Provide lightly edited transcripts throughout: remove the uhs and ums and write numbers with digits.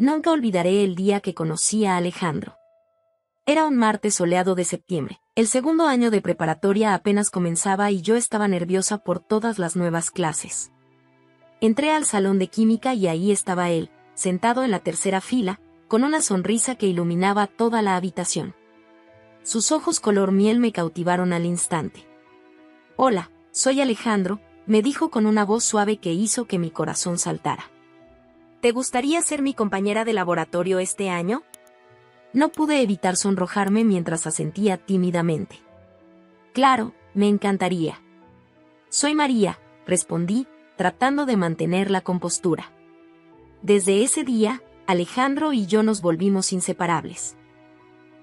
Nunca olvidaré el día que conocí a Alejandro. Era un martes soleado de septiembre. El segundo año de preparatoria apenas comenzaba y yo estaba nerviosa por todas las nuevas clases. Entré al salón de química y ahí estaba él, sentado en la tercera fila, con una sonrisa que iluminaba toda la habitación. Sus ojos color miel me cautivaron al instante. «Hola, soy Alejandro», me dijo con una voz suave que hizo que mi corazón saltara. «¿Te gustaría ser mi compañera de laboratorio este año?» No pude evitar sonrojarme mientras asentía tímidamente. «Claro, me encantaría». «Soy María», respondí, tratando de mantener la compostura. Desde ese día, Alejandro y yo nos volvimos inseparables.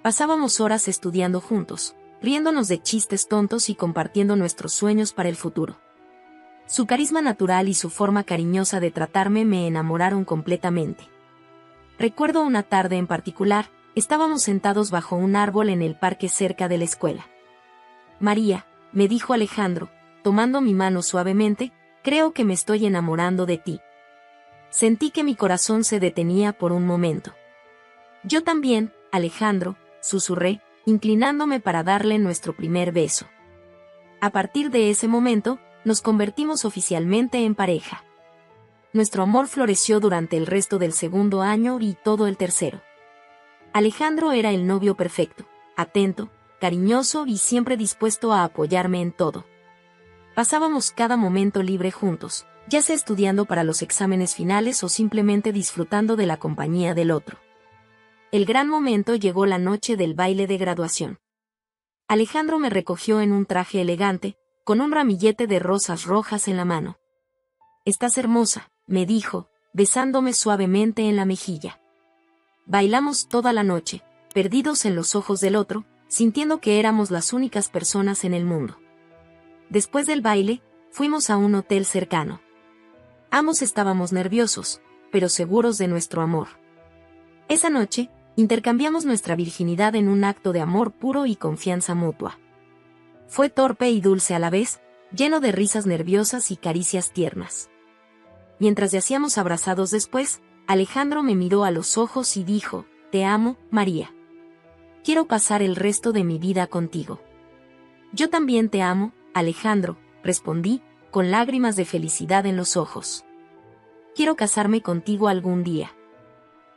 Pasábamos horas estudiando juntos, riéndonos de chistes tontos y compartiendo nuestros sueños para el futuro. Su carisma natural y su forma cariñosa de tratarme me enamoraron completamente. Recuerdo una tarde en particular. Estábamos sentados bajo un árbol en el parque cerca de la escuela. «María», me dijo Alejandro, tomando mi mano suavemente, «creo que me estoy enamorando de ti». Sentí que mi corazón se detenía por un momento. «Yo también, Alejandro», susurré, inclinándome para darle nuestro primer beso. A partir de ese momento, nos convertimos oficialmente en pareja. Nuestro amor floreció durante el resto del segundo año y todo el tercero. Alejandro era el novio perfecto, atento, cariñoso y siempre dispuesto a apoyarme en todo. Pasábamos cada momento libre juntos, ya sea estudiando para los exámenes finales o simplemente disfrutando de la compañía del otro. El gran momento llegó la noche del baile de graduación. Alejandro me recogió en un traje elegante, con un ramillete de rosas rojas en la mano. «Estás hermosa», me dijo, besándome suavemente en la mejilla. Bailamos toda la noche, perdidos en los ojos del otro, sintiendo que éramos las únicas personas en el mundo. Después del baile, fuimos a un hotel cercano. Ambos estábamos nerviosos, pero seguros de nuestro amor. Esa noche, intercambiamos nuestra virginidad en un acto de amor puro y confianza mutua. Fue torpe y dulce a la vez, lleno de risas nerviosas y caricias tiernas. Mientras yacíamos abrazados después, Alejandro me miró a los ojos y dijo: «Te amo, María. Quiero pasar el resto de mi vida contigo». «Yo también te amo, Alejandro», respondí, con lágrimas de felicidad en los ojos. «Quiero casarme contigo algún día».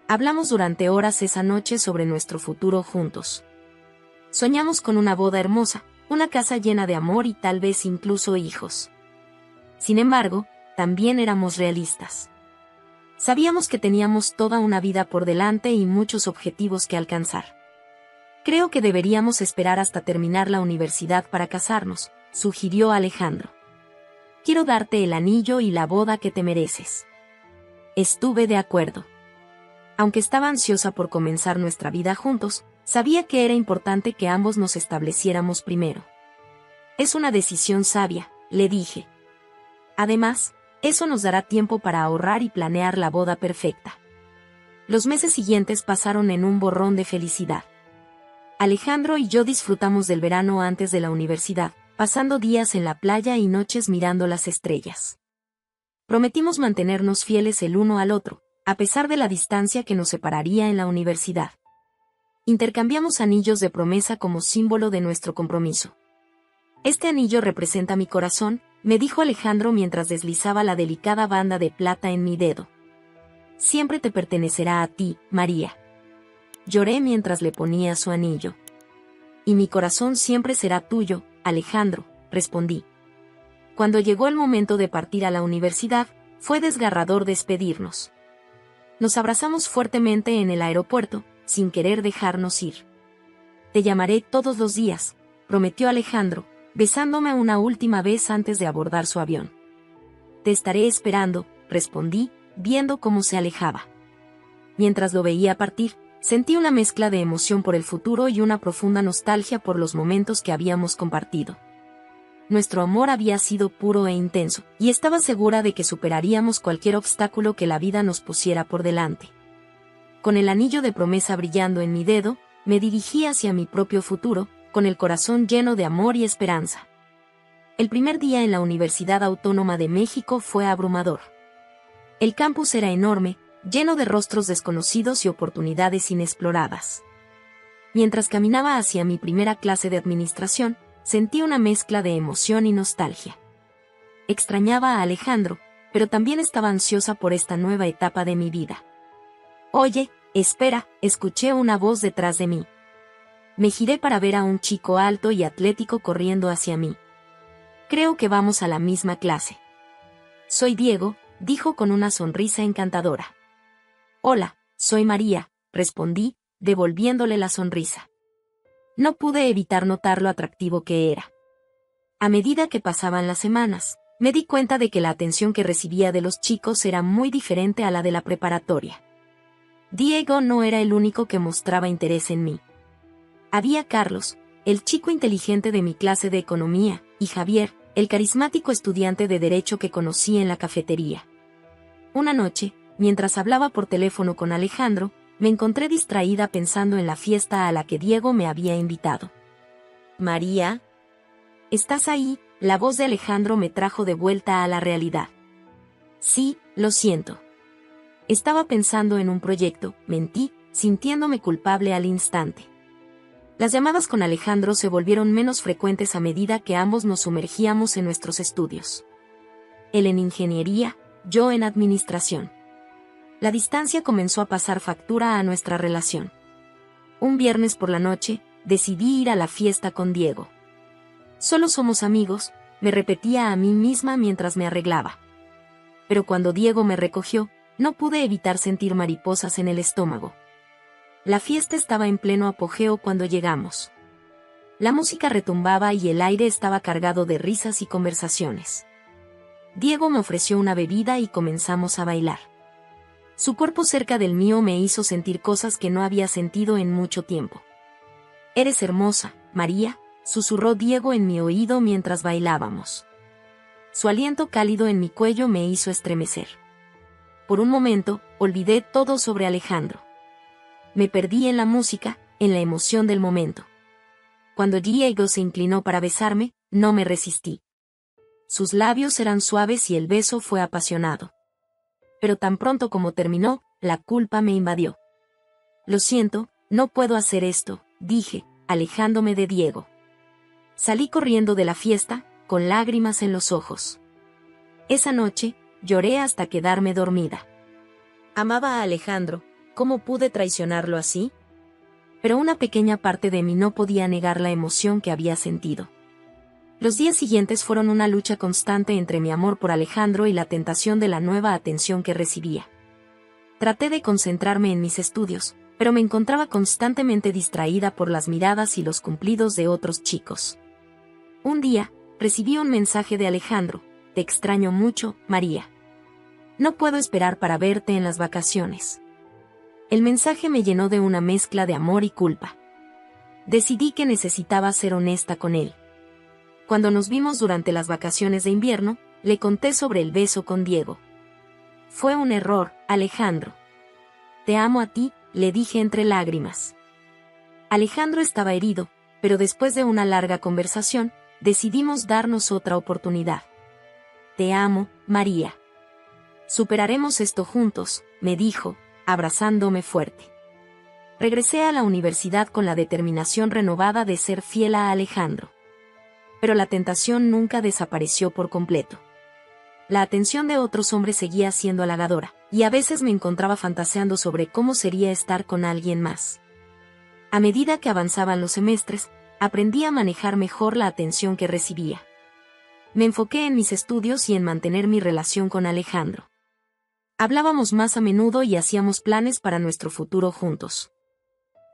Hablamos durante horas esa noche sobre nuestro futuro juntos. Soñamos con una boda hermosa, una casa llena de amor y tal vez incluso hijos. Sin embargo, también éramos realistas. Sabíamos que teníamos toda una vida por delante y muchos objetivos que alcanzar. «Creo que deberíamos esperar hasta terminar la universidad para casarnos», sugirió Alejandro. «Quiero darte el anillo y la boda que te mereces». Estuve de acuerdo. Aunque estaba ansiosa por comenzar nuestra vida juntos, sabía que era importante que ambos nos estableciéramos primero. «Es una decisión sabia», le dije. «Además, eso nos dará tiempo para ahorrar y planear la boda perfecta». Los meses siguientes pasaron en un borrón de felicidad. Alejandro y yo disfrutamos del verano antes de la universidad, pasando días en la playa y noches mirando las estrellas. Prometimos mantenernos fieles el uno al otro, a pesar de la distancia que nos separaría en la universidad. Intercambiamos anillos de promesa como símbolo de nuestro compromiso. «Este anillo representa mi corazón», me dijo Alejandro mientras deslizaba la delicada banda de plata en mi dedo. «Siempre te pertenecerá a ti, María». Lloré mientras le ponía su anillo. «Y mi corazón siempre será tuyo, Alejandro», respondí. Cuando llegó el momento de partir a la universidad, fue desgarrador despedirnos. Nos abrazamos fuertemente en el aeropuerto, sin querer dejarnos ir. «Te llamaré todos los días», prometió Alejandro, besándome una última vez antes de abordar su avión. «Te estaré esperando», respondí, viendo cómo se alejaba. Mientras lo veía partir, sentí una mezcla de emoción por el futuro y una profunda nostalgia por los momentos que habíamos compartido. Nuestro amor había sido puro e intenso, y estaba segura de que superaríamos cualquier obstáculo que la vida nos pusiera por delante. Con el anillo de promesa brillando en mi dedo, me dirigí hacia mi propio futuro, con el corazón lleno de amor y esperanza. El primer día en la Universidad Autónoma de México fue abrumador. El campus era enorme, lleno de rostros desconocidos y oportunidades inexploradas. Mientras caminaba hacia mi primera clase de administración, sentí una mezcla de emoción y nostalgia. Extrañaba a Alejandro, pero también estaba ansiosa por esta nueva etapa de mi vida. «Oye, espera», escuché una voz detrás de mí. Me giré para ver a un chico alto y atlético corriendo hacia mí. «Creo que vamos a la misma clase». «Soy Diego», dijo con una sonrisa encantadora. «Hola, soy María», respondí, devolviéndole la sonrisa. No pude evitar notar lo atractivo que era. A medida que pasaban las semanas, me di cuenta de que la atención que recibía de los chicos era muy diferente a la de la preparatoria. Diego no era el único que mostraba interés en mí. Había Carlos, el chico inteligente de mi clase de economía, y Javier, el carismático estudiante de derecho que conocí en la cafetería. Una noche, mientras hablaba por teléfono con Alejandro, me encontré distraída pensando en la fiesta a la que Diego me había invitado. «María, ¿estás ahí?», la voz de Alejandro me trajo de vuelta a la realidad. «Sí, lo siento. Estaba pensando en un proyecto», mentí, sintiéndome culpable al instante. Las llamadas con Alejandro se volvieron menos frecuentes a medida que ambos nos sumergíamos en nuestros estudios. Él en ingeniería, yo en administración. La distancia comenzó a pasar factura a nuestra relación. Un viernes por la noche, decidí ir a la fiesta con Diego. «Solo somos amigos», me repetía a mí misma mientras me arreglaba. Pero cuando Diego me recogió, no pude evitar sentir mariposas en el estómago. La fiesta estaba en pleno apogeo cuando llegamos. La música retumbaba y el aire estaba cargado de risas y conversaciones. Diego me ofreció una bebida y comenzamos a bailar. Su cuerpo cerca del mío me hizo sentir cosas que no había sentido en mucho tiempo. «Eres hermosa, María», susurró Diego en mi oído mientras bailábamos. Su aliento cálido en mi cuello me hizo estremecer. Por un momento, olvidé todo sobre Alejandro. Me perdí en la música, en la emoción del momento. Cuando Diego se inclinó para besarme, no me resistí. Sus labios eran suaves y el beso fue apasionado. Pero tan pronto como terminó, la culpa me invadió. «Lo siento, no puedo hacer esto», dije, alejándome de Diego. Salí corriendo de la fiesta, con lágrimas en los ojos. Esa noche, lloré hasta quedarme dormida. Amaba a Alejandro, ¿cómo pude traicionarlo así? Pero una pequeña parte de mí no podía negar la emoción que había sentido. Los días siguientes fueron una lucha constante entre mi amor por Alejandro y la tentación de la nueva atención que recibía. Traté de concentrarme en mis estudios, pero me encontraba constantemente distraída por las miradas y los cumplidos de otros chicos. Un día, recibí un mensaje de Alejandro: «Te extraño mucho, María. No puedo esperar para verte en las vacaciones». El mensaje me llenó de una mezcla de amor y culpa. Decidí que necesitaba ser honesta con él. Cuando nos vimos durante las vacaciones de invierno, le conté sobre el beso con Diego. «Fue un error, Alejandro. Te amo a ti», le dije entre lágrimas. Alejandro estaba herido, pero después de una larga conversación, decidimos darnos otra oportunidad. «Te amo, María. Superaremos esto juntos», me dijo, abrazándome fuerte. Regresé a la universidad con la determinación renovada de ser fiel a Alejandro. Pero la tentación nunca desapareció por completo. La atención de otros hombres seguía siendo halagadora, y a veces me encontraba fantaseando sobre cómo sería estar con alguien más. A medida que avanzaban los semestres, aprendí a manejar mejor la atención que recibía. Me enfoqué en mis estudios y en mantener mi relación con Alejandro. Hablábamos más a menudo y hacíamos planes para nuestro futuro juntos.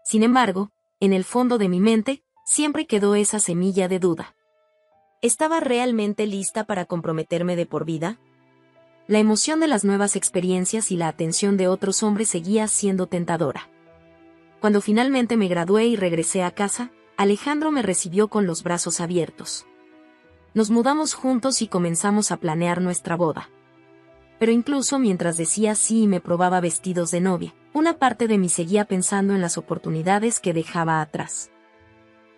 Sin embargo, en el fondo de mi mente, siempre quedó esa semilla de duda. ¿Estaba realmente lista para comprometerme de por vida? La emoción de las nuevas experiencias y la atención de otros hombres seguía siendo tentadora. Cuando finalmente me gradué y regresé a casa, Alejandro me recibió con los brazos abiertos. Nos mudamos juntos y comenzamos a planear nuestra boda. Pero incluso mientras decía sí y me probaba vestidos de novia, una parte de mí seguía pensando en las oportunidades que dejaba atrás.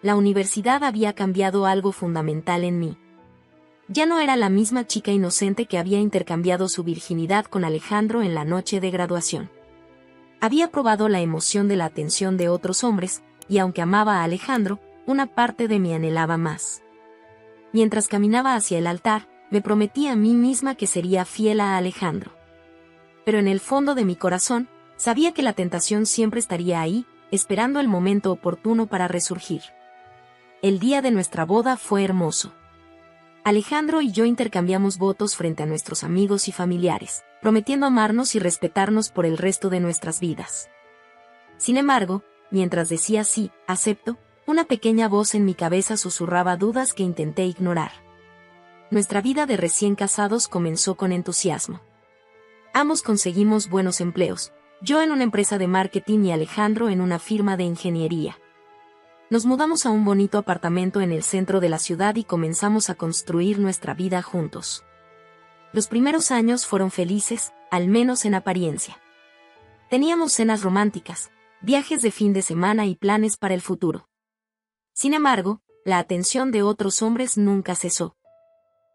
La universidad había cambiado algo fundamental en mí. Ya no era la misma chica inocente que había intercambiado su virginidad con Alejandro en la noche de graduación. Había probado la emoción de la atención de otros hombres, y aunque amaba a Alejandro, una parte de mí anhelaba más. Mientras caminaba hacia el altar, me prometí a mí misma que sería fiel a Alejandro. Pero en el fondo de mi corazón, sabía que la tentación siempre estaría ahí, esperando el momento oportuno para resurgir. El día de nuestra boda fue hermoso. Alejandro y yo intercambiamos votos frente a nuestros amigos y familiares, prometiendo amarnos y respetarnos por el resto de nuestras vidas. Sin embargo, mientras decía sí, acepto, una pequeña voz en mi cabeza susurraba dudas que intenté ignorar. Nuestra vida de recién casados comenzó con entusiasmo. Ambos conseguimos buenos empleos, yo en una empresa de marketing y Alejandro en una firma de ingeniería. Nos mudamos a un bonito apartamento en el centro de la ciudad y comenzamos a construir nuestra vida juntos. Los primeros años fueron felices, al menos en apariencia. Teníamos cenas románticas, viajes de fin de semana y planes para el futuro. Sin embargo, la atención de otros hombres nunca cesó.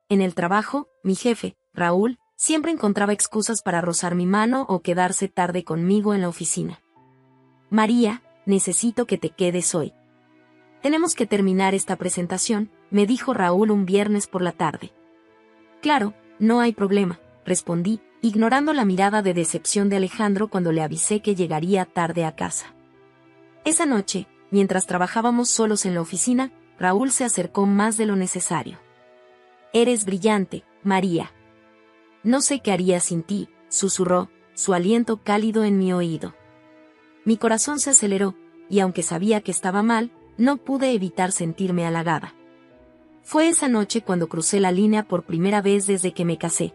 En el trabajo, mi jefe, Raúl, siempre encontraba excusas para rozar mi mano o quedarse tarde conmigo en la oficina. María, necesito que te quedes hoy. Tenemos que terminar esta presentación, me dijo Raúl un viernes por la tarde. Claro, no hay problema, respondí, ignorando la mirada de decepción de Alejandro cuando le avisé que llegaría tarde a casa. Esa noche, mientras trabajábamos solos en la oficina, Raúl se acercó más de lo necesario. Eres brillante, María. No sé qué haría sin ti, susurró, su aliento cálido en mi oído. Mi corazón se aceleró, y aunque sabía que estaba mal, no pude evitar sentirme halagada. Fue esa noche cuando crucé la línea por primera vez desde que me casé.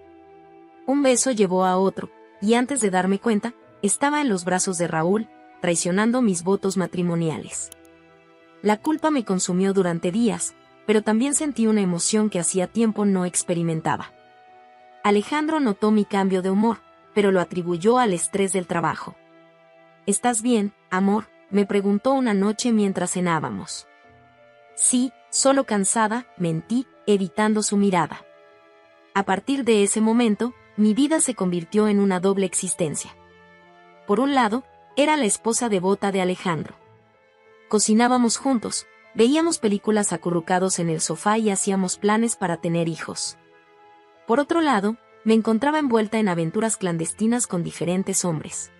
Un beso llevó a otro, y antes de darme cuenta, estaba en los brazos de Raúl, traicionando mis votos matrimoniales. La culpa me consumió durante días, pero también sentí una emoción que hacía tiempo no experimentaba. Alejandro notó mi cambio de humor, pero lo atribuyó al estrés del trabajo. ¿Estás bien, amor?, me preguntó una noche mientras cenábamos. Sí, solo cansada, mentí, evitando su mirada. A partir de ese momento, mi vida se convirtió en una doble existencia. Por un lado, era la esposa devota de Alejandro. Cocinábamos juntos, veíamos películas acurrucados en el sofá y hacíamos planes para tener hijos. Por otro lado, me encontraba envuelta en aventuras clandestinas con diferentes hombres.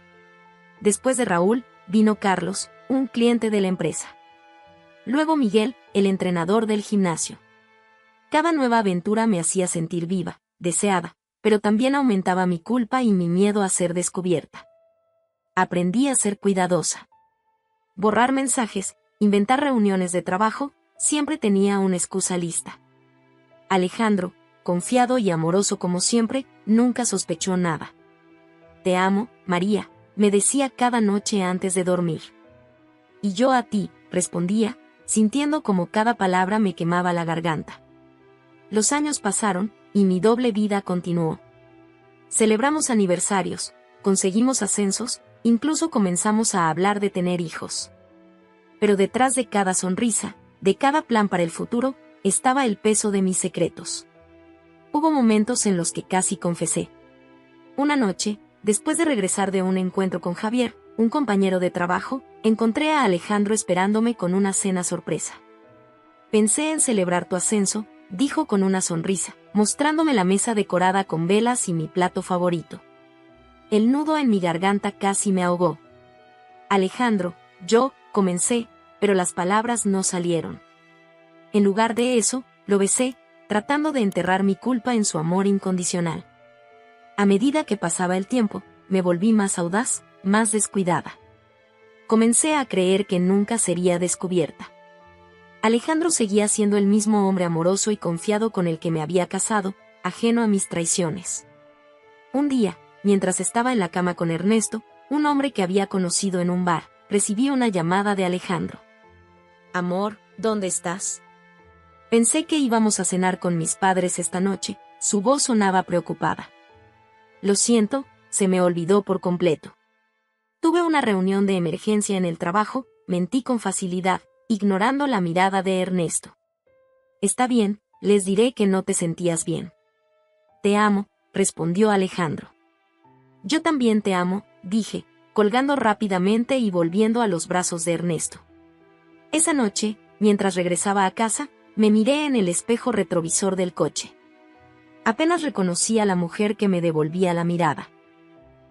Después de Raúl, vino Carlos, un cliente de la empresa. Luego Miguel, el entrenador del gimnasio. Cada nueva aventura me hacía sentir viva, deseada, pero también aumentaba mi culpa y mi miedo a ser descubierta. Aprendí a ser cuidadosa. Borrar mensajes, inventar reuniones de trabajo, siempre tenía una excusa lista. Alejandro, confiado y amoroso como siempre, nunca sospechó nada. Te amo, María, me decía cada noche antes de dormir. Y yo a ti, respondía, sintiendo como cada palabra me quemaba la garganta. Los años pasaron, y mi doble vida continuó. Celebramos aniversarios, conseguimos ascensos, incluso comenzamos a hablar de tener hijos. Pero detrás de cada sonrisa, de cada plan para el futuro, estaba el peso de mis secretos. Hubo momentos en los que casi confesé. Una noche, después de regresar de un encuentro con Javier, un compañero de trabajo, encontré a Alejandro esperándome con una cena sorpresa. Pensé en celebrar tu ascenso, dijo con una sonrisa, mostrándome la mesa decorada con velas y mi plato favorito. El nudo en mi garganta casi me ahogó. Alejandro, comencé, pero las palabras no salieron. En lugar de eso, lo besé, tratando de enterrar mi culpa en su amor incondicional. A medida que pasaba el tiempo, me volví más audaz, más descuidada. Comencé a creer que nunca sería descubierta. Alejandro seguía siendo el mismo hombre amoroso y confiado con el que me había casado, ajeno a mis traiciones. Un día, mientras estaba en la cama con Ernesto, un hombre que había conocido en un bar, recibí una llamada de Alejandro. Amor, ¿dónde estás? Pensé que íbamos a cenar con mis padres esta noche, su voz sonaba preocupada. Lo siento, se me olvidó por completo. Tuve una reunión de emergencia en el trabajo, mentí con facilidad, ignorando la mirada de Ernesto. Está bien, les diré que no te sentías bien. Te amo, respondió Alejandro. Yo también te amo, dije, colgando rápidamente y volviendo a los brazos de Ernesto. Esa noche, mientras regresaba a casa, me miré en el espejo retrovisor del coche. Apenas reconocí a la mujer que me devolvía la mirada.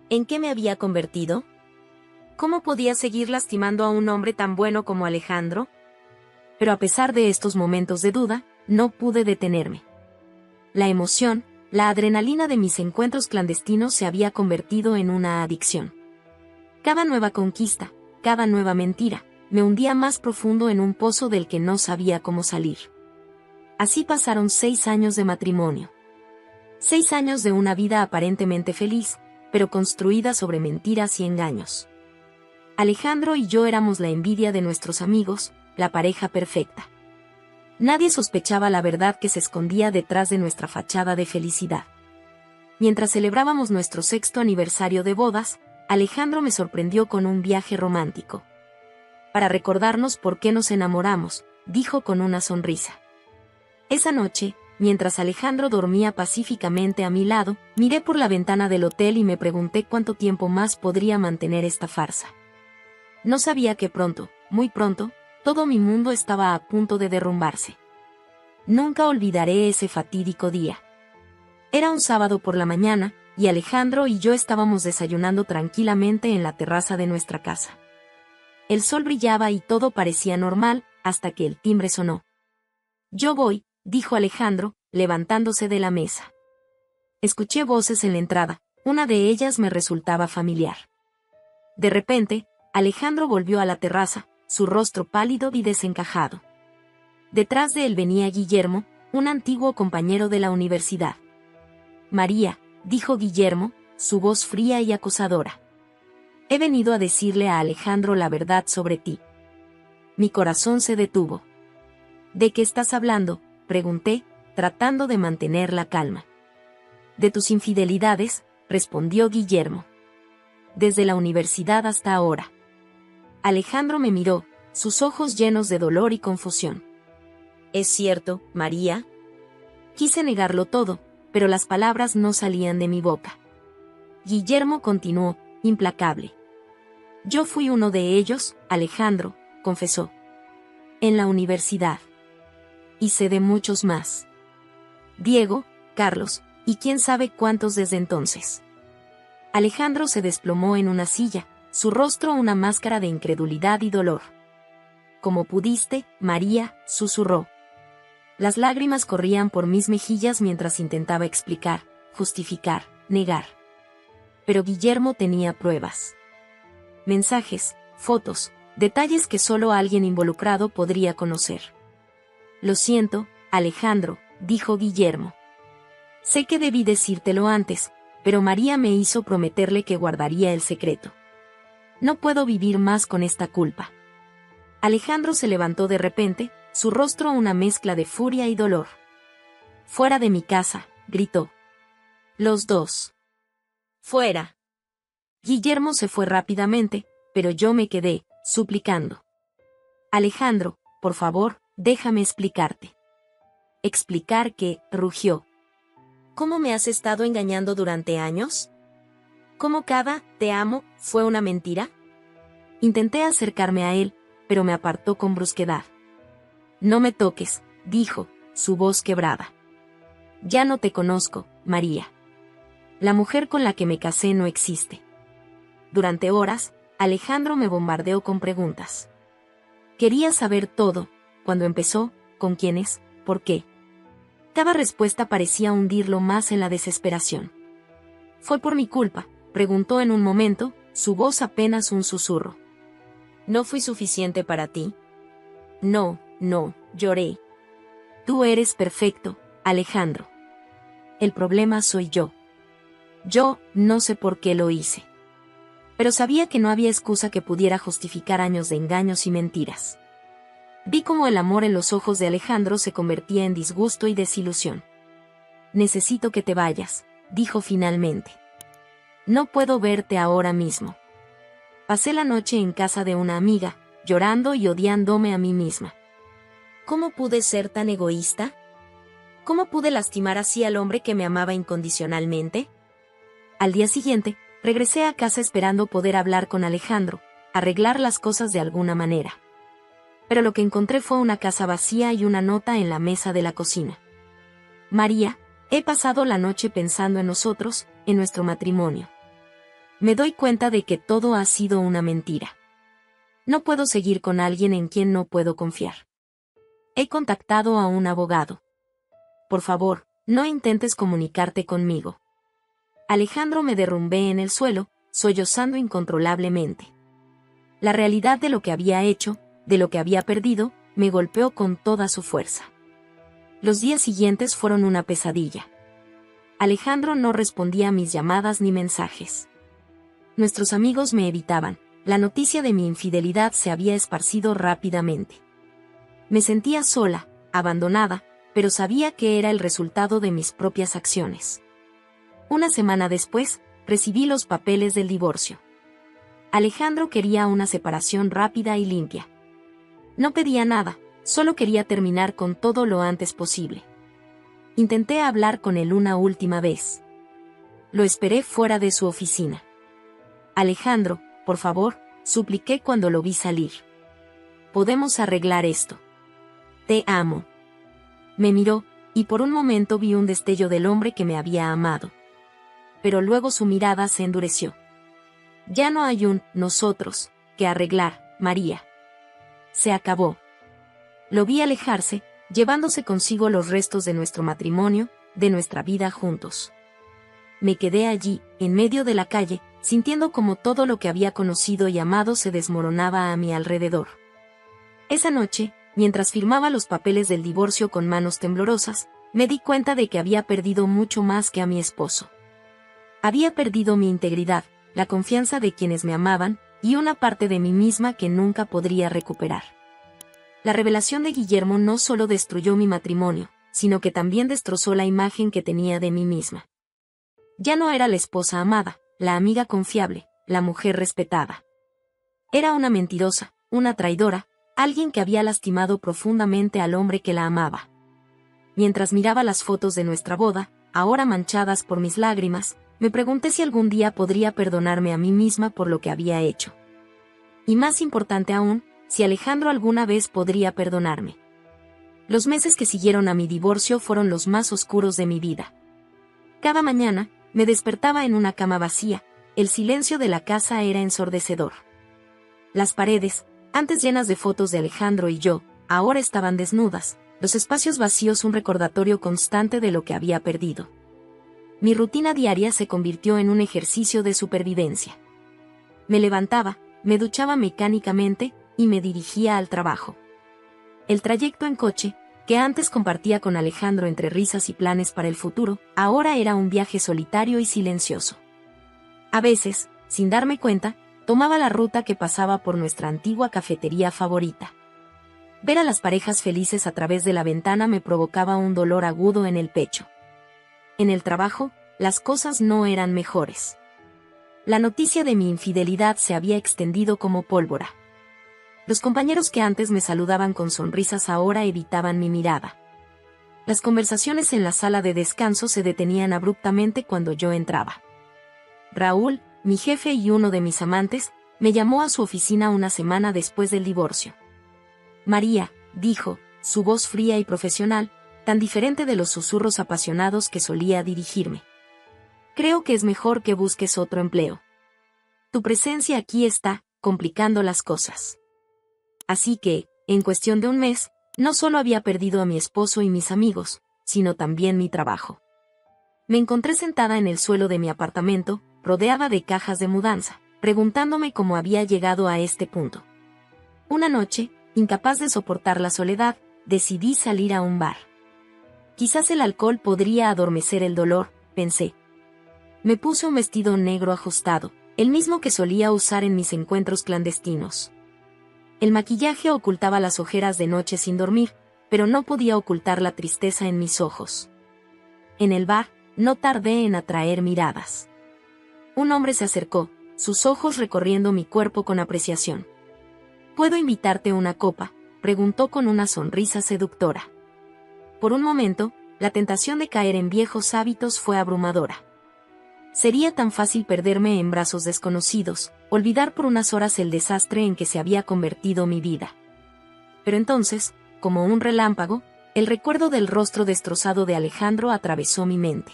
¿En qué me había convertido? ¿Cómo podía seguir lastimando a un hombre tan bueno como Alejandro? Pero a pesar de estos momentos de duda, no pude detenerme. La emoción, la adrenalina de mis encuentros clandestinos se había convertido en una adicción. Cada nueva conquista, cada nueva mentira, me hundía más profundo en un pozo del que no sabía cómo salir. Así pasaron 6 años de matrimonio. 6 años de una vida aparentemente feliz, pero construida sobre mentiras y engaños. Alejandro y yo éramos la envidia de nuestros amigos, la pareja perfecta. Nadie sospechaba la verdad que se escondía detrás de nuestra fachada de felicidad. Mientras celebrábamos nuestro 6º aniversario de bodas, Alejandro me sorprendió con un viaje romántico. Para recordarnos por qué nos enamoramos, dijo con una sonrisa. Esa noche, mientras Alejandro dormía pacíficamente a mi lado, miré por la ventana del hotel y me pregunté cuánto tiempo más podría mantener esta farsa. No sabía que pronto, muy pronto, todo mi mundo estaba a punto de derrumbarse. Nunca olvidaré ese fatídico día. Era un sábado por la mañana, y Alejandro y yo estábamos desayunando tranquilamente en la terraza de nuestra casa. El sol brillaba y todo parecía normal, hasta que el timbre sonó. «Yo voy», dijo Alejandro, levantándose de la mesa. Escuché voces en la entrada, una de ellas me resultaba familiar. De repente, Alejandro volvió a la terraza, su rostro pálido y desencajado. Detrás de él venía Guillermo, un antiguo compañero de la universidad. «María», dijo Guillermo, su voz fría y acosadora. «He venido a decirle a Alejandro la verdad sobre ti». Mi corazón se detuvo. «¿De qué estás hablando?», pregunté, tratando de mantener la calma. «De tus infidelidades», respondió Guillermo. «Desde la universidad hasta ahora». Alejandro me miró, sus ojos llenos de dolor y confusión. «¿Es cierto, María?». Quise negarlo todo, pero las palabras no salían de mi boca. Guillermo continuó, implacable. «Yo fui uno de ellos, Alejandro», confesó. «En la universidad. Y sé de muchos más. Diego, Carlos, y quién sabe cuántos desde entonces». Alejandro se desplomó en una silla, su rostro una máscara de incredulidad y dolor. «¿Cómo pudiste, María?», susurró. Las lágrimas corrían por mis mejillas mientras intentaba explicar, justificar, negar. Pero Guillermo tenía pruebas. Mensajes, fotos, detalles que solo alguien involucrado podría conocer. «Lo siento, Alejandro», dijo Guillermo. «Sé que debí decírtelo antes, pero María me hizo prometerle que guardaría el secreto. No puedo vivir más con esta culpa». Alejandro se levantó de repente, su rostro una mezcla de furia y dolor. «Fuera de mi casa», gritó. «Los dos. Fuera». Guillermo se fue rápidamente, pero yo me quedé, suplicando. «Alejandro, por favor, déjame explicarte». «¿Explicar qué?», rugió. «¿Cómo me has estado engañando durante años? ¿Cómo cada «te amo» fue una mentira?» Intenté acercarme a él, pero me apartó con brusquedad. «No me toques», dijo, su voz quebrada. «Ya no te conozco, María. La mujer con la que me casé no existe». Durante horas, Alejandro me bombardeó con preguntas. Quería saber todo, cuándo empezó, con quiénes, por qué. Cada respuesta parecía hundirlo más en la desesperación. «¿Fue por mi culpa?», preguntó en un momento, su voz apenas un susurro. «¿No fui suficiente para ti?». «No, no», lloré. «Tú eres perfecto, Alejandro. El problema soy yo. Yo no sé por qué lo hice». Pero sabía que no había excusa que pudiera justificar años de engaños y mentiras. Vi cómo el amor en los ojos de Alejandro se convertía en disgusto y desilusión. «Necesito que te vayas», dijo finalmente. «No puedo verte ahora mismo». Pasé la noche en casa de una amiga, llorando y odiándome a mí misma. ¿Cómo pude ser tan egoísta? ¿Cómo pude lastimar así al hombre que me amaba incondicionalmente? Al día siguiente, regresé a casa esperando poder hablar con Alejandro, arreglar las cosas de alguna manera. Pero lo que encontré fue una casa vacía y una nota en la mesa de la cocina. María, he pasado la noche pensando en nosotros, en nuestro matrimonio. Me doy cuenta de que todo ha sido una mentira. No puedo seguir con alguien en quien no puedo confiar. He contactado a un abogado. Por favor, no intentes comunicarte conmigo. Alejandro, me derrumbé en el suelo, sollozando incontrolablemente. La realidad de lo que había hecho, de lo que había perdido, me golpeó con toda su fuerza. Los días siguientes fueron una pesadilla. Alejandro no respondía a mis llamadas ni mensajes. Nuestros amigos me evitaban. La noticia de mi infidelidad se había esparcido rápidamente. Me sentía sola, abandonada, pero sabía que era el resultado de mis propias acciones. Una semana después, recibí los papeles del divorcio. Alejandro quería una separación rápida y limpia. No pedía nada, solo quería terminar con todo lo antes posible. Intenté hablar con él una última vez. Lo esperé fuera de su oficina. Alejandro, por favor, supliqué cuando lo vi salir. Podemos arreglar esto. Te amo. Me miró, y por un momento vi un destello del hombre que me había amado. Pero luego su mirada se endureció. Ya no hay un nosotros que arreglar, María. Se acabó. Lo vi alejarse, llevándose consigo los restos de nuestro matrimonio, de nuestra vida juntos. Me quedé allí, en medio de la calle, sintiendo como todo lo que había conocido y amado se desmoronaba a mi alrededor. Esa noche, mientras firmaba los papeles del divorcio con manos temblorosas, me di cuenta de que había perdido mucho más que a mi esposo. Había perdido mi integridad, la confianza de quienes me amaban, y una parte de mí misma que nunca podría recuperar. La revelación de Guillermo no solo destruyó mi matrimonio, sino que también destrozó la imagen que tenía de mí misma. Ya no era la esposa amada, la amiga confiable, la mujer respetada. Era una mentirosa, una traidora, alguien que había lastimado profundamente al hombre que la amaba. Mientras miraba las fotos de nuestra boda, ahora manchadas por mis lágrimas, me pregunté si algún día podría perdonarme a mí misma por lo que había hecho. Y más importante aún, si Alejandro alguna vez podría perdonarme. Los meses que siguieron a mi divorcio fueron los más oscuros de mi vida. Cada mañana, me despertaba en una cama vacía, el silencio de la casa era ensordecedor. Las paredes, antes llenas de fotos de Alejandro y yo, ahora estaban desnudas, los espacios vacíos un recordatorio constante de lo que había perdido. Mi rutina diaria se convirtió en un ejercicio de supervivencia. Me levantaba, me duchaba mecánicamente, y me dirigía al trabajo. El trayecto en coche, que antes compartía con Alejandro entre risas y planes para el futuro, ahora era un viaje solitario y silencioso. A veces, sin darme cuenta, tomaba la ruta que pasaba por nuestra antigua cafetería favorita. Ver a las parejas felices a través de la ventana me provocaba un dolor agudo en el pecho. En el trabajo, las cosas no eran mejores. La noticia de mi infidelidad se había extendido como pólvora. Los compañeros que antes me saludaban con sonrisas ahora evitaban mi mirada. Las conversaciones en la sala de descanso se detenían abruptamente cuando yo entraba. Raúl, mi jefe y uno de mis amantes, me llamó a su oficina una semana después del divorcio. María, dijo, su voz fría y profesional, tan diferente de los susurros apasionados que solía dirigirme. Creo que es mejor que busques otro empleo. Tu presencia aquí está complicando las cosas. Así que, en cuestión de un mes, no solo había perdido a mi esposo y mis amigos, sino también mi trabajo. Me encontré sentada en el suelo de mi apartamento, rodeada de cajas de mudanza, preguntándome cómo había llegado a este punto. Una noche, incapaz de soportar la soledad, decidí salir a un bar. Quizás el alcohol podría adormecer el dolor, pensé. Me puse un vestido negro ajustado, el mismo que solía usar en mis encuentros clandestinos. El maquillaje ocultaba las ojeras de noche sin dormir, pero no podía ocultar la tristeza en mis ojos. En el bar, no tardé en atraer miradas. Un hombre se acercó, sus ojos recorriendo mi cuerpo con apreciación. ¿Puedo invitarte una copa?, preguntó con una sonrisa seductora. Por un momento, la tentación de caer en viejos hábitos fue abrumadora. Sería tan fácil perderme en brazos desconocidos, olvidar por unas horas el desastre en que se había convertido mi vida. Pero entonces, como un relámpago, el recuerdo del rostro destrozado de Alejandro atravesó mi mente.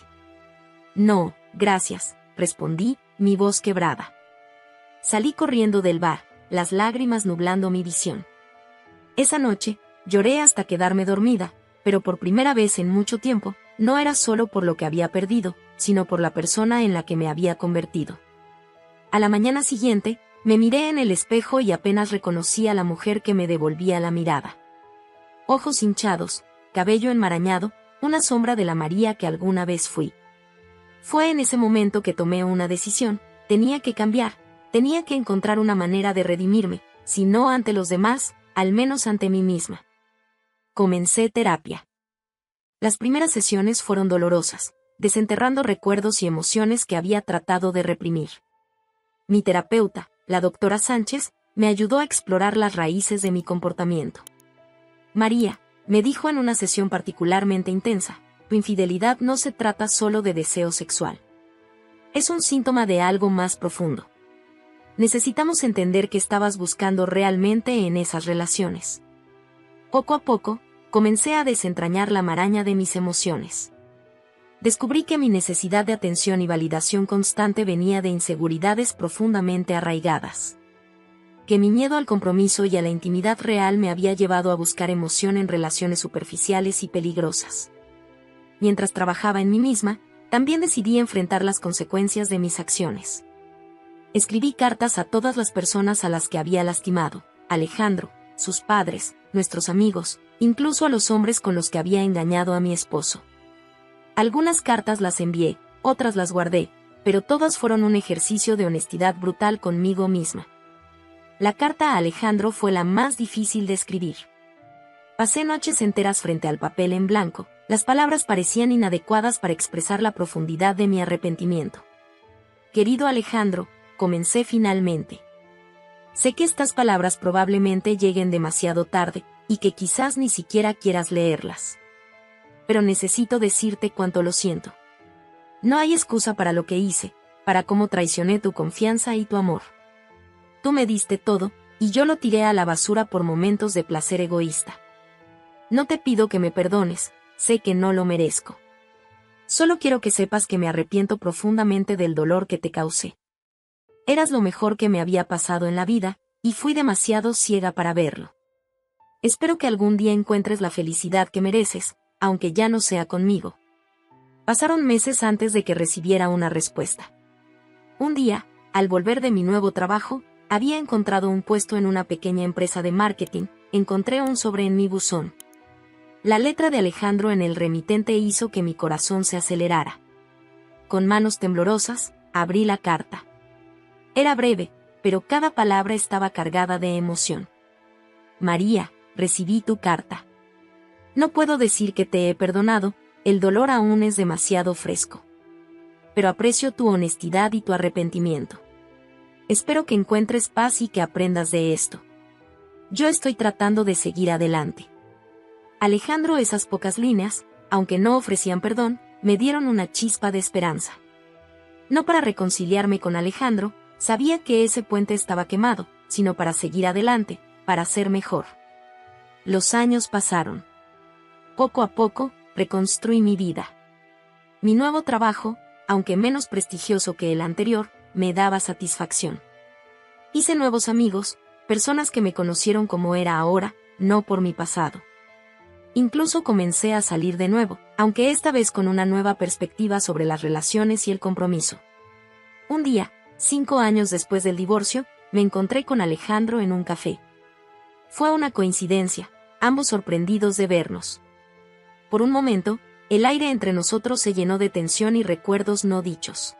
No, gracias, respondí, mi voz quebrada. Salí corriendo del bar, las lágrimas nublando mi visión. Esa noche, lloré hasta quedarme dormida, pero por primera vez en mucho tiempo, no era solo por lo que había perdido, sino por la persona en la que me había convertido. A la mañana siguiente, me miré en el espejo y apenas reconocí a la mujer que me devolvía la mirada. Ojos hinchados, cabello enmarañado, una sombra de la María que alguna vez fui. Fue en ese momento que tomé una decisión, tenía que cambiar, tenía que encontrar una manera de redimirme, si no ante los demás, al menos ante mí misma. Comencé terapia. Las primeras sesiones fueron dolorosas, desenterrando recuerdos y emociones que había tratado de reprimir. Mi terapeuta, la doctora Sánchez, me ayudó a explorar las raíces de mi comportamiento. María, me dijo en una sesión particularmente intensa, tu infidelidad no se trata solo de deseo sexual. Es un síntoma de algo más profundo. Necesitamos entender qué estabas buscando realmente en esas relaciones. Poco a poco, comencé a desentrañar la maraña de mis emociones. Descubrí que mi necesidad de atención y validación constante venía de inseguridades profundamente arraigadas. Que mi miedo al compromiso y a la intimidad real me había llevado a buscar emoción en relaciones superficiales y peligrosas. Mientras trabajaba en mí misma, también decidí enfrentar las consecuencias de mis acciones. Escribí cartas a todas las personas a las que había lastimado, Alejandro, sus padres, nuestros amigos, incluso a los hombres con los que había engañado a mi esposo. Algunas cartas las envié, otras las guardé, pero todas fueron un ejercicio de honestidad brutal conmigo misma. La carta a Alejandro fue la más difícil de escribir. Pasé noches enteras frente al papel en blanco, las palabras parecían inadecuadas para expresar la profundidad de mi arrepentimiento. Querido Alejandro, comencé finalmente. Sé que estas palabras probablemente lleguen demasiado tarde, y que quizás ni siquiera quieras leerlas. Pero necesito decirte cuánto lo siento. No hay excusa para lo que hice, para cómo traicioné tu confianza y tu amor. Tú me diste todo, y yo lo tiré a la basura por momentos de placer egoísta. No te pido que me perdones, sé que no lo merezco. Solo quiero que sepas que me arrepiento profundamente del dolor que te causé. Eras lo mejor que me había pasado en la vida, y fui demasiado ciega para verlo. Espero que algún día encuentres la felicidad que mereces, aunque ya no sea conmigo. Pasaron meses antes de que recibiera una respuesta. Un día, al volver de mi nuevo trabajo, había encontrado un puesto en una pequeña empresa de marketing, encontré un sobre en mi buzón. La letra de Alejandro en el remitente hizo que mi corazón se acelerara. Con manos temblorosas, abrí la carta. Era breve, pero cada palabra estaba cargada de emoción. María, recibí tu carta. No puedo decir que te he perdonado, el dolor aún es demasiado fresco. Pero aprecio tu honestidad y tu arrepentimiento. Espero que encuentres paz y que aprendas de esto. Yo estoy tratando de seguir adelante. Alejandro, esas pocas líneas, aunque no ofrecían perdón, me dieron una chispa de esperanza. No para reconciliarme con Alejandro, sabía que ese puente estaba quemado, sino para seguir adelante, para ser mejor. Los años pasaron. Poco a poco, reconstruí mi vida. Mi nuevo trabajo, aunque menos prestigioso que el anterior, me daba satisfacción. Hice nuevos amigos, personas que me conocieron como era ahora, no por mi pasado. Incluso comencé a salir de nuevo, aunque esta vez con una nueva perspectiva sobre las relaciones y el compromiso. Un día, 5 años después del divorcio, me encontré con Alejandro en un café. Fue una coincidencia, ambos sorprendidos de vernos. Por un momento, el aire entre nosotros se llenó de tensión y recuerdos no dichos.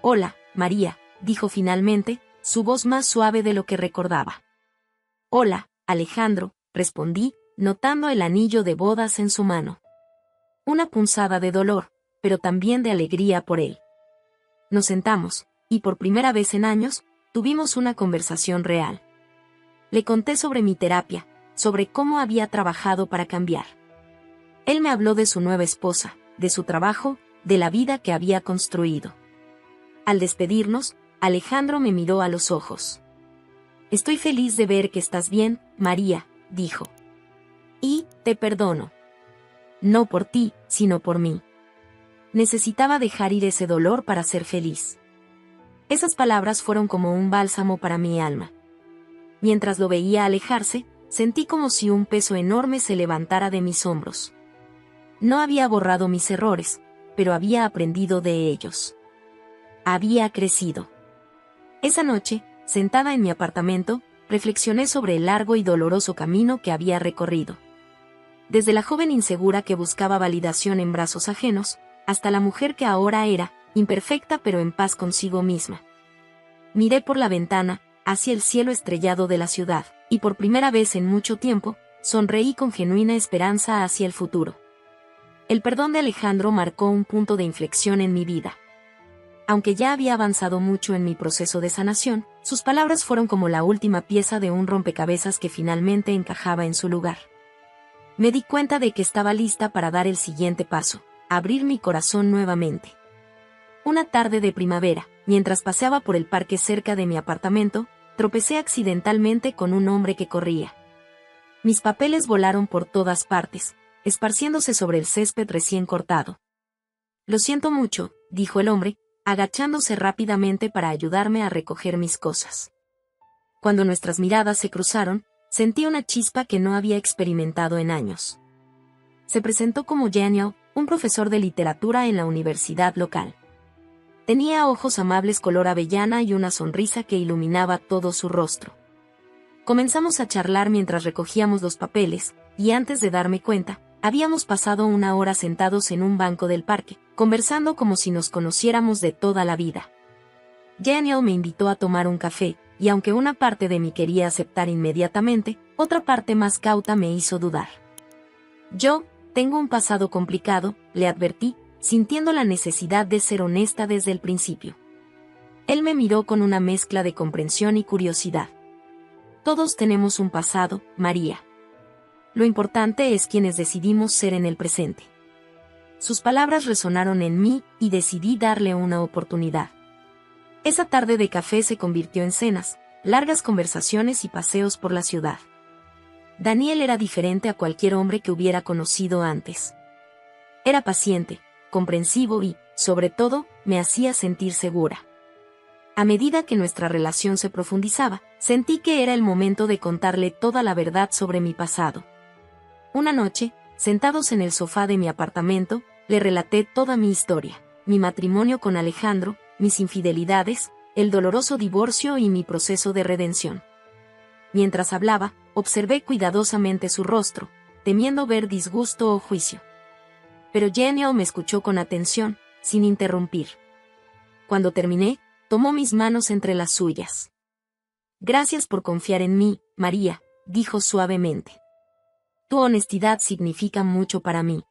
Hola, María, dijo finalmente, su voz más suave de lo que recordaba. Hola, Alejandro, respondí, notando el anillo de bodas en su mano. Una punzada de dolor, pero también de alegría por él. Nos sentamos, y por primera vez en años, tuvimos una conversación real. Le conté sobre mi terapia, sobre cómo había trabajado para cambiar. Él me habló de su nueva esposa, de su trabajo, de la vida que había construido. Al despedirnos, Alejandro me miró a los ojos. Estoy feliz de ver que estás bien, María, dijo. Y, te perdono. No por ti, sino por mí. Necesitaba dejar ir ese dolor para ser feliz. Esas palabras fueron como un bálsamo para mi alma. Mientras lo veía alejarse, sentí como si un peso enorme se levantara de mis hombros. No había borrado mis errores, pero había aprendido de ellos. Había crecido. Esa noche, sentada en mi apartamento, reflexioné sobre el largo y doloroso camino que había recorrido. Desde la joven insegura que buscaba validación en brazos ajenos, hasta la mujer que ahora era, imperfecta pero en paz consigo misma. Miré por la ventana, hacia el cielo estrellado de la ciudad, y por primera vez en mucho tiempo, sonreí con genuina esperanza hacia el futuro. El perdón de Alejandro marcó un punto de inflexión en mi vida. Aunque ya había avanzado mucho en mi proceso de sanación, sus palabras fueron como la última pieza de un rompecabezas que finalmente encajaba en su lugar. Me di cuenta de que estaba lista para dar el siguiente paso, abrir mi corazón nuevamente. Una tarde de primavera, mientras paseaba por el parque cerca de mi apartamento, tropecé accidentalmente con un hombre que corría. Mis papeles volaron por todas partes, esparciéndose sobre el césped recién cortado. Lo siento mucho, dijo el hombre, agachándose rápidamente para ayudarme a recoger mis cosas. Cuando nuestras miradas se cruzaron, sentí una chispa que no había experimentado en años. Se presentó como Daniel, un profesor de literatura en la universidad local. Tenía ojos amables color avellana y una sonrisa que iluminaba todo su rostro. Comenzamos a charlar mientras recogíamos los papeles, y antes de darme cuenta, habíamos pasado una hora sentados en un banco del parque, conversando como si nos conociéramos de toda la vida. Daniel me invitó a tomar un café, y aunque una parte de mí quería aceptar inmediatamente, otra parte más cauta me hizo dudar. Yo, tengo un pasado complicado, le advertí, sintiendo la necesidad de ser honesta desde el principio. Él me miró con una mezcla de comprensión y curiosidad. Todos tenemos un pasado, María. Lo importante es quienes decidimos ser en el presente. Sus palabras resonaron en mí y decidí darle una oportunidad. Esa tarde de café se convirtió en cenas, largas conversaciones y paseos por la ciudad. Daniel era diferente a cualquier hombre que hubiera conocido antes. Era paciente, comprensivo y, sobre todo, me hacía sentir segura. A medida que nuestra relación se profundizaba, sentí que era el momento de contarle toda la verdad sobre mi pasado. Una noche, sentados en el sofá de mi apartamento, le relaté toda mi historia, mi matrimonio con Alejandro, mis infidelidades, el doloroso divorcio y mi proceso de redención. Mientras hablaba, observé cuidadosamente su rostro, temiendo ver disgusto o juicio. Pero Daniel me escuchó con atención, sin interrumpir. Cuando terminé, tomó mis manos entre las suyas. Gracias por confiar en mí, María, dijo suavemente. Tu honestidad significa mucho para mí.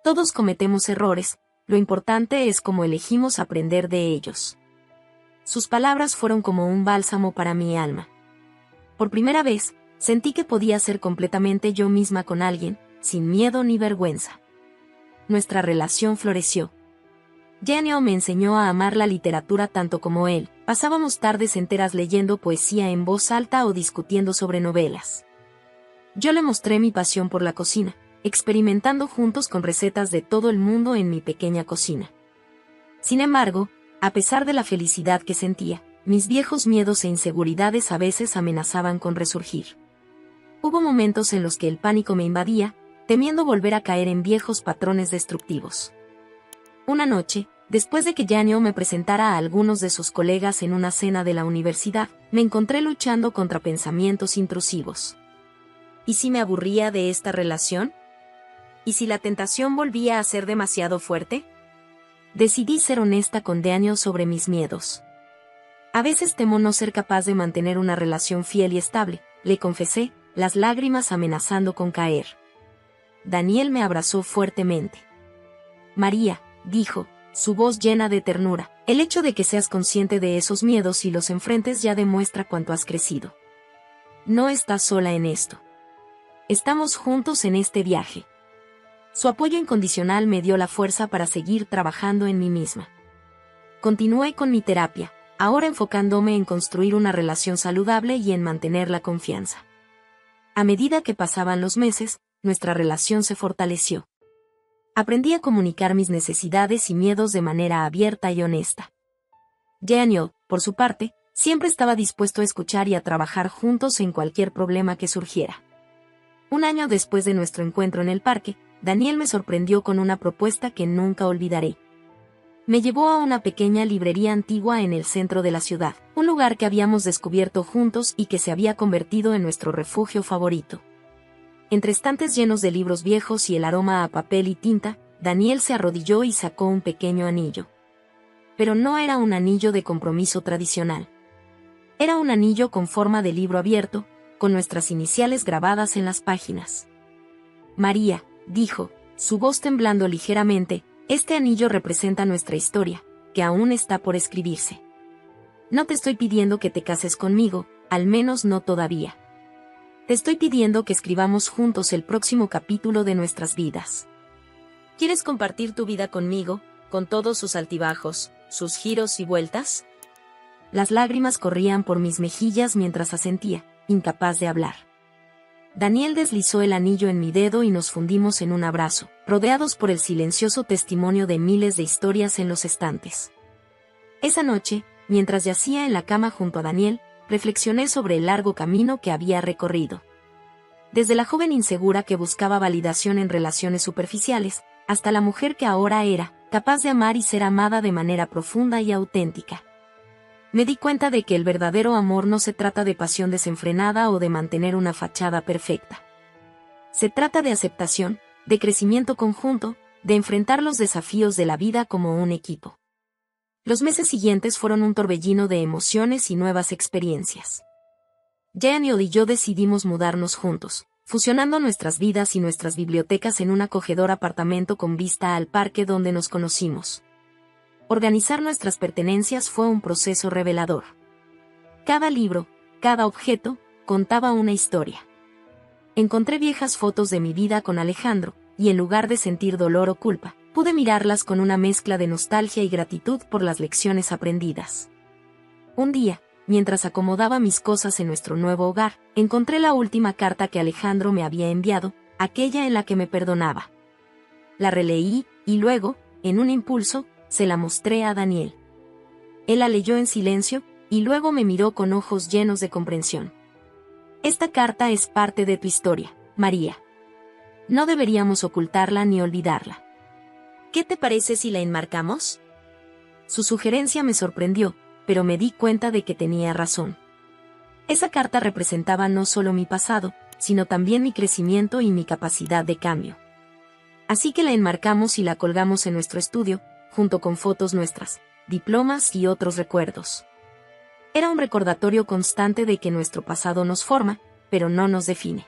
Todos cometemos errores, lo importante es cómo elegimos aprender de ellos. Sus palabras fueron como un bálsamo para mi alma. Por primera vez, sentí que podía ser completamente yo misma con alguien, sin miedo ni vergüenza. Nuestra relación floreció. Daniel me enseñó a amar la literatura tanto como él. Pasábamos tardes enteras leyendo poesía en voz alta o discutiendo sobre novelas. Yo le mostré mi pasión por la cocina, experimentando juntos con recetas de todo el mundo en mi pequeña cocina. Sin embargo, a pesar de la felicidad que sentía, mis viejos miedos e inseguridades a veces amenazaban con resurgir. Hubo momentos en los que el pánico me invadía, temiendo volver a caer en viejos patrones destructivos. Una noche, después de que Daniel me presentara a algunos de sus colegas en una cena de la universidad, me encontré luchando contra pensamientos intrusivos. ¿Y si me aburría de esta relación? ¿Y si la tentación volvía a ser demasiado fuerte? Decidí ser honesta con Daniel sobre mis miedos. A veces temo no ser capaz de mantener una relación fiel y estable, le confesé, las lágrimas amenazando con caer. Daniel me abrazó fuertemente. María, dijo, su voz llena de ternura, el hecho de que seas consciente de esos miedos y los enfrentes ya demuestra cuánto has crecido. No estás sola en esto. Estamos juntos en este viaje. Su apoyo incondicional me dio la fuerza para seguir trabajando en mí misma. Continué con mi terapia, ahora enfocándome en construir una relación saludable y en mantener la confianza. A medida que pasaban los meses, nuestra relación se fortaleció. Aprendí a comunicar mis necesidades y miedos de manera abierta y honesta. Daniel, por su parte, siempre estaba dispuesto a escuchar y a trabajar juntos en cualquier problema que surgiera. Un año después de nuestro encuentro en el parque, Daniel me sorprendió con una propuesta que nunca olvidaré. Me llevó a una pequeña librería antigua en el centro de la ciudad, un lugar que habíamos descubierto juntos y que se había convertido en nuestro refugio favorito. Entre estantes llenos de libros viejos y el aroma a papel y tinta, Daniel se arrodilló y sacó un pequeño anillo. Pero no era un anillo de compromiso tradicional. Era un anillo con forma de libro abierto, con nuestras iniciales grabadas en las páginas. María, dijo, su voz temblando ligeramente, este anillo representa nuestra historia, que aún está por escribirse. No te estoy pidiendo que te cases conmigo, al menos no todavía. Te estoy pidiendo que escribamos juntos el próximo capítulo de nuestras vidas. ¿Quieres compartir tu vida conmigo, con todos sus altibajos, sus giros y vueltas? Las lágrimas corrían por mis mejillas mientras asentía, incapaz de hablar. Daniel deslizó el anillo en mi dedo y nos fundimos en un abrazo, rodeados por el silencioso testimonio de miles de historias en los estantes. Esa noche, mientras yacía en la cama junto a Daniel, reflexioné sobre el largo camino que había recorrido. Desde la joven insegura que buscaba validación en relaciones superficiales, hasta la mujer que ahora era, capaz de amar y ser amada de manera profunda y auténtica. Me di cuenta de que el verdadero amor no se trata de pasión desenfrenada o de mantener una fachada perfecta. Se trata de aceptación, de crecimiento conjunto, de enfrentar los desafíos de la vida como un equipo. Los meses siguientes fueron un torbellino de emociones y nuevas experiencias. Daniel y yo decidimos mudarnos juntos, fusionando nuestras vidas y nuestras bibliotecas en un acogedor apartamento con vista al parque donde nos conocimos. Organizar nuestras pertenencias fue un proceso revelador. Cada libro, cada objeto, contaba una historia. Encontré viejas fotos de mi vida con Alejandro, y en lugar de sentir dolor o culpa, pude mirarlas con una mezcla de nostalgia y gratitud por las lecciones aprendidas. Un día, mientras acomodaba mis cosas en nuestro nuevo hogar, encontré la última carta que Alejandro me había enviado, aquella en la que me perdonaba. La releí, y luego, en un impulso, se la mostré a Daniel. Él la leyó en silencio, y luego me miró con ojos llenos de comprensión. Esta carta es parte de tu historia, María. No deberíamos ocultarla ni olvidarla. ¿Qué te parece si la enmarcamos? Su sugerencia me sorprendió, pero me di cuenta de que tenía razón. Esa carta representaba no solo mi pasado, sino también mi crecimiento y mi capacidad de cambio. Así que la enmarcamos y la colgamos en nuestro estudio, junto con fotos nuestras, diplomas y otros recuerdos. Era un recordatorio constante de que nuestro pasado nos forma, pero no nos define.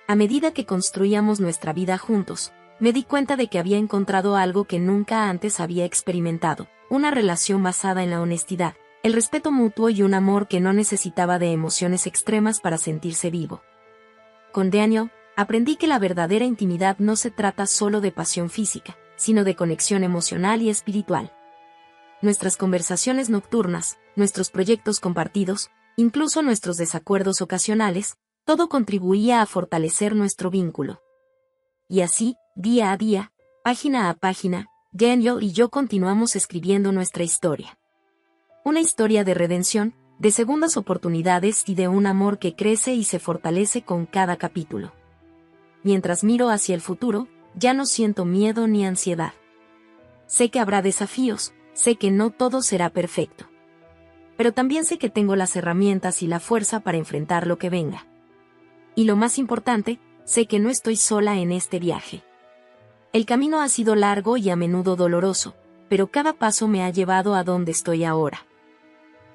A medida que construíamos nuestra vida juntos, me di cuenta de que había encontrado algo que nunca antes había experimentado, una relación basada en la honestidad, el respeto mutuo y un amor que no necesitaba de emociones extremas para sentirse vivo. Con Daniel, aprendí que la verdadera intimidad no se trata solo de pasión física, sino de conexión emocional y espiritual. Nuestras conversaciones nocturnas, nuestros proyectos compartidos, incluso nuestros desacuerdos ocasionales, todo contribuía a fortalecer nuestro vínculo. Y así, día a día, página a página, Daniel y yo continuamos escribiendo nuestra historia. Una historia de redención, de segundas oportunidades y de un amor que crece y se fortalece con cada capítulo. Mientras miro hacia el futuro, ya no siento miedo ni ansiedad. Sé que habrá desafíos, sé que no todo será perfecto. Pero también sé que tengo las herramientas y la fuerza para enfrentar lo que venga. Y lo más importante, sé que no estoy sola en este viaje. El camino ha sido largo y a menudo doloroso, pero cada paso me ha llevado a donde estoy ahora.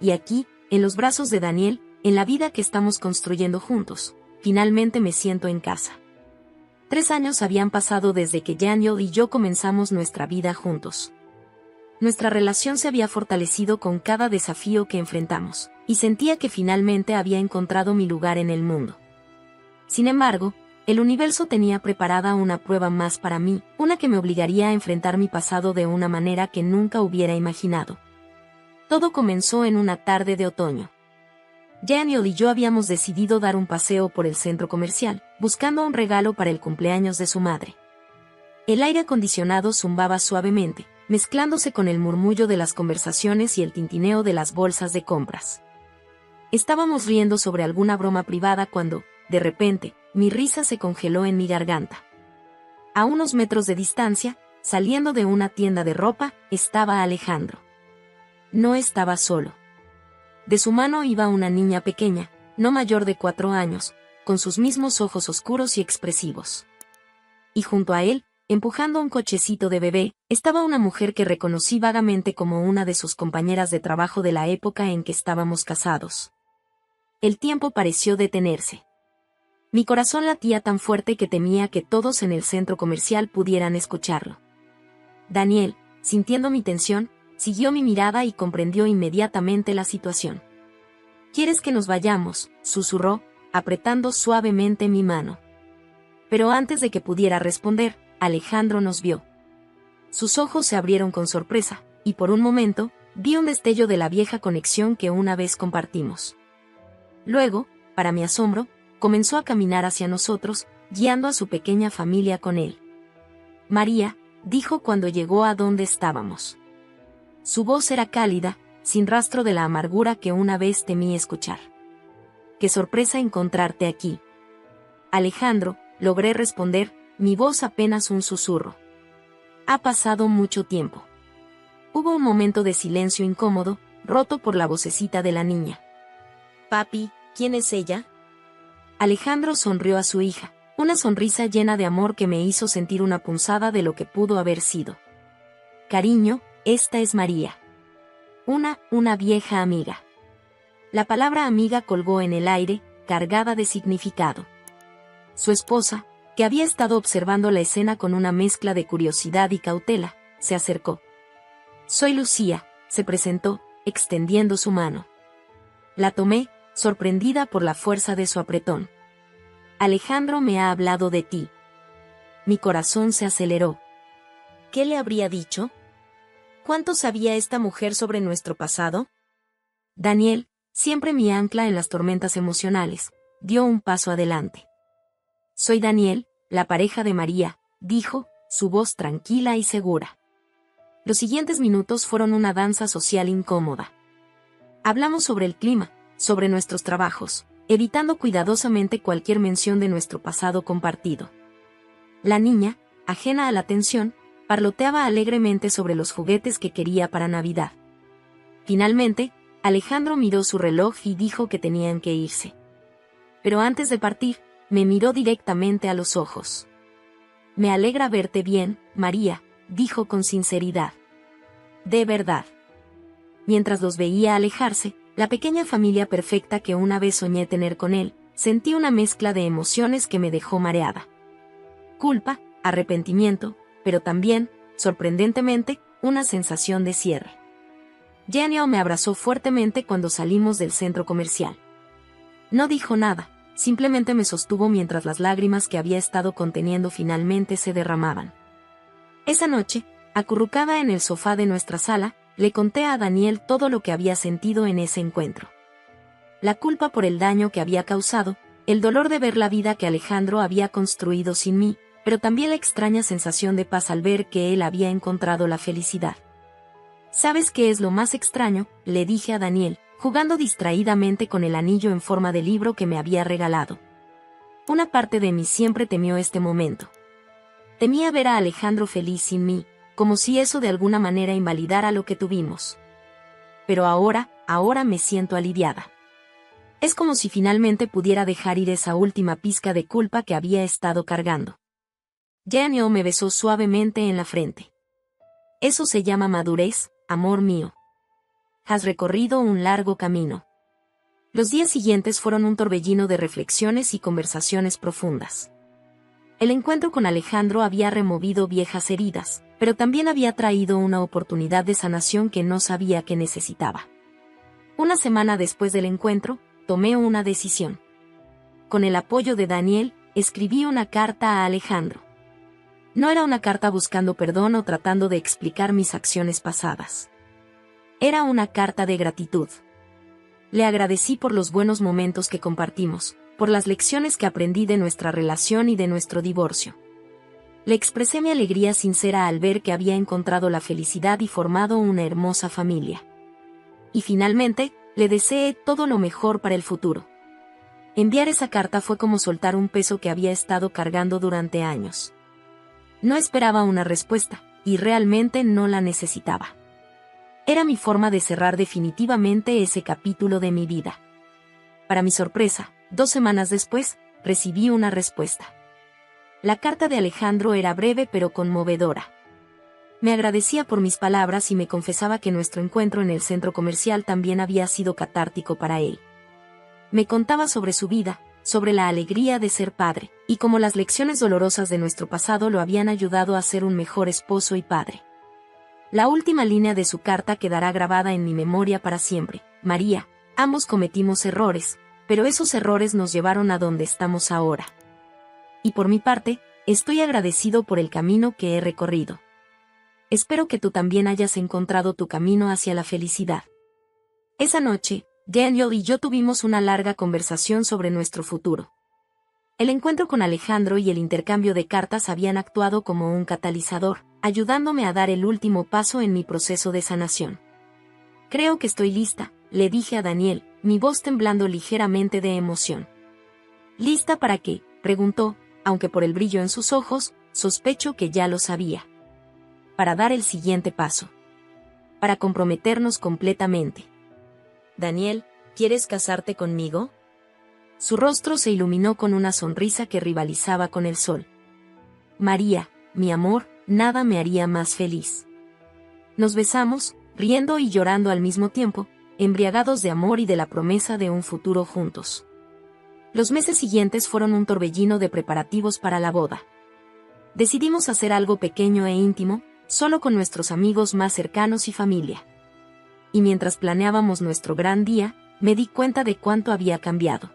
Y aquí, en los brazos de Daniel, en la vida que estamos construyendo juntos, finalmente me siento en casa. 3 años habían pasado desde que Daniel y yo comenzamos nuestra vida juntos. Nuestra relación se había fortalecido con cada desafío que enfrentamos, y sentía que finalmente había encontrado mi lugar en el mundo. Sin embargo, El universo tenía preparada una prueba más para mí, una que me obligaría a enfrentar mi pasado de una manera que nunca hubiera imaginado. Todo comenzó en una tarde de otoño. Daniel y yo habíamos decidido dar un paseo por el centro comercial, buscando un regalo para el cumpleaños de su madre. El aire acondicionado zumbaba suavemente, mezclándose con el murmullo de las conversaciones y el tintineo de las bolsas de compras. Estábamos riendo sobre alguna broma privada cuando, de repente, mi risa se congeló en mi garganta. A unos metros de distancia, saliendo de una tienda de ropa, estaba Alejandro. No estaba solo. De su mano iba una niña pequeña, no mayor de 4 años, con sus mismos ojos oscuros y expresivos. Y junto a él, empujando un cochecito de bebé, estaba una mujer que reconocí vagamente como una de sus compañeras de trabajo de la época en que estábamos casados. El tiempo pareció detenerse. Mi corazón latía tan fuerte que temía que todos en el centro comercial pudieran escucharlo. Daniel, sintiendo mi tensión, siguió mi mirada y comprendió inmediatamente la situación. ¿Quieres que nos vayamos?, susurró, apretando suavemente mi mano. Pero antes de que pudiera responder, Alejandro nos vio. Sus ojos se abrieron con sorpresa, y por un momento, vi un destello de la vieja conexión que una vez compartimos. Luego, para mi asombro, comenzó a caminar hacia nosotros, guiando a su pequeña familia con él. María, dijo cuando llegó a donde estábamos. Su voz era cálida, sin rastro de la amargura que una vez temí escuchar. ¡Qué sorpresa encontrarte aquí! Alejandro, logré responder, mi voz apenas un susurro. Ha pasado mucho tiempo. Hubo un momento de silencio incómodo, roto por la vocecita de la niña. Papi, ¿quién es ella? Alejandro sonrió a su hija, una sonrisa llena de amor que me hizo sentir una punzada de lo que pudo haber sido. Cariño, esta es María. Una vieja amiga. La palabra amiga colgó en el aire, cargada de significado. Su esposa, que había estado observando la escena con una mezcla de curiosidad y cautela, se acercó. Soy Lucía, se presentó, extendiendo su mano. La tomé, sorprendida por la fuerza de su apretón. Alejandro me ha hablado de ti. Mi corazón se aceleró. ¿Qué le habría dicho? ¿Cuánto sabía esta mujer sobre nuestro pasado? Daniel, siempre mi ancla en las tormentas emocionales, dio un paso adelante. Soy Daniel, la pareja de María, dijo, su voz tranquila y segura. Los siguientes minutos fueron una danza social incómoda. Hablamos sobre el clima, sobre nuestros trabajos, evitando cuidadosamente cualquier mención de nuestro pasado compartido. La niña, ajena a la tensión, parloteaba alegremente sobre los juguetes que quería para Navidad. Finalmente, Alejandro miró su reloj y dijo que tenían que irse. Pero antes de partir, me miró directamente a los ojos. Me alegra verte bien, María, dijo con sinceridad. De verdad. Mientras los veía alejarse, la pequeña familia perfecta que una vez soñé tener con él, sentí una mezcla de emociones que me dejó mareada. Culpa, arrepentimiento, pero también, sorprendentemente, una sensación de cierre. Daniel me abrazó fuertemente cuando salimos del centro comercial. No dijo nada, simplemente me sostuvo mientras las lágrimas que había estado conteniendo finalmente se derramaban. Esa noche, acurrucada en el sofá de nuestra sala, le conté a Daniel todo lo que había sentido en ese encuentro. La culpa por el daño que había causado, el dolor de ver la vida que Alejandro había construido sin mí, pero también la extraña sensación de paz al ver que él había encontrado la felicidad. ¿Sabes qué es lo más extraño?, le dije a Daniel, jugando distraídamente con el anillo en forma de libro que me había regalado. Una parte de mí siempre temió este momento. Temía ver a Alejandro feliz sin mí, como si eso de alguna manera invalidara lo que tuvimos. Pero ahora me siento aliviada. Es como si finalmente pudiera dejar ir esa última pizca de culpa que había estado cargando. Daniel me besó suavemente en la frente. Eso se llama madurez, amor mío. Has recorrido un largo camino. Los días siguientes fueron un torbellino de reflexiones y conversaciones profundas. El encuentro con Alejandro había removido viejas heridas, pero también había traído una oportunidad de sanación que no sabía que necesitaba. Una semana después del encuentro, tomé una decisión. Con el apoyo de Daniel, escribí una carta a Alejandro. No era una carta buscando perdón o tratando de explicar mis acciones pasadas. Era una carta de gratitud. Le agradecí por los buenos momentos que compartimos, por las lecciones que aprendí de nuestra relación y de nuestro divorcio. Le expresé mi alegría sincera al ver que había encontrado la felicidad y formado una hermosa familia. Y finalmente, le deseé todo lo mejor para el futuro. Enviar esa carta fue como soltar un peso que había estado cargando durante años. No esperaba una respuesta, y realmente no la necesitaba. Era mi forma de cerrar definitivamente ese capítulo de mi vida. Para mi sorpresa, 2 semanas después, recibí una respuesta. La carta de Alejandro era breve pero conmovedora. Me agradecía por mis palabras y me confesaba que nuestro encuentro en el centro comercial también había sido catártico para él. Me contaba sobre su vida, sobre la alegría de ser padre, y cómo las lecciones dolorosas de nuestro pasado lo habían ayudado a ser un mejor esposo y padre. La última línea de su carta quedará grabada en mi memoria para siempre. María, ambos cometimos errores, pero esos errores nos llevaron a donde estamos ahora. Y por mi parte, estoy agradecido por el camino que he recorrido. Espero que tú también hayas encontrado tu camino hacia la felicidad. Esa noche, Daniel y yo tuvimos una larga conversación sobre nuestro futuro. El encuentro con Alejandro y el intercambio de cartas habían actuado como un catalizador, ayudándome a dar el último paso en mi proceso de sanación. Creo que estoy lista, le dije a Daniel, mi voz temblando ligeramente de emoción. ¿Lista para qué?, preguntó, aunque por el brillo en sus ojos, sospecho que ya lo sabía. Para dar el siguiente paso. Para comprometernos completamente. Daniel, ¿quieres casarte conmigo? Su rostro se iluminó con una sonrisa que rivalizaba con el sol. María, mi amor, nada me haría más feliz. Nos besamos, riendo y llorando al mismo tiempo, embriagados de amor y de la promesa de un futuro juntos. Los meses siguientes fueron un torbellino de preparativos para la boda. Decidimos hacer algo pequeño e íntimo, solo con nuestros amigos más cercanos y familia. Y mientras planeábamos nuestro gran día, me di cuenta de cuánto había cambiado.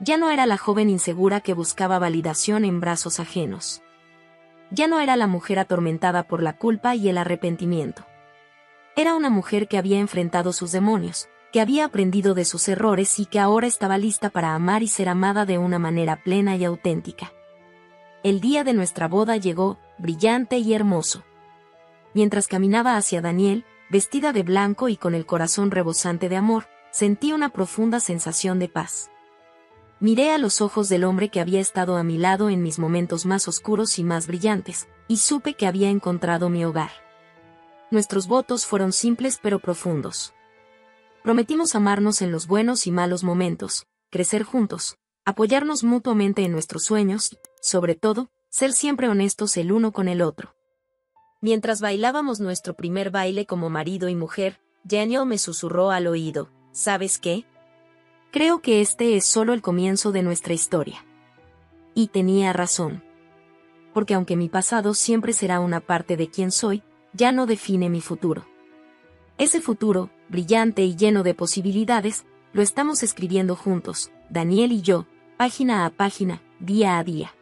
Ya no era la joven insegura que buscaba validación en brazos ajenos. Ya no era la mujer atormentada por la culpa y el arrepentimiento. Era una mujer que había enfrentado sus demonios, que había aprendido de sus errores y que ahora estaba lista para amar y ser amada de una manera plena y auténtica. El día de nuestra boda llegó, brillante y hermoso. Mientras caminaba hacia Daniel, vestida de blanco y con el corazón rebosante de amor, sentí una profunda sensación de paz. Miré a los ojos del hombre que había estado a mi lado en mis momentos más oscuros y más brillantes, y supe que había encontrado mi hogar. Nuestros votos fueron simples pero profundos. Prometimos amarnos en los buenos y malos momentos, crecer juntos, apoyarnos mutuamente en nuestros sueños y, sobre todo, ser siempre honestos el uno con el otro. Mientras bailábamos nuestro primer baile como marido y mujer, Daniel me susurró al oído, ¿sabes qué? Creo que este es solo el comienzo de nuestra historia. Y tenía razón. Porque aunque mi pasado siempre será una parte de quién soy, ya no define mi futuro. Ese futuro, brillante y lleno de posibilidades, lo estamos escribiendo juntos, Daniel y yo, página a página, día a día.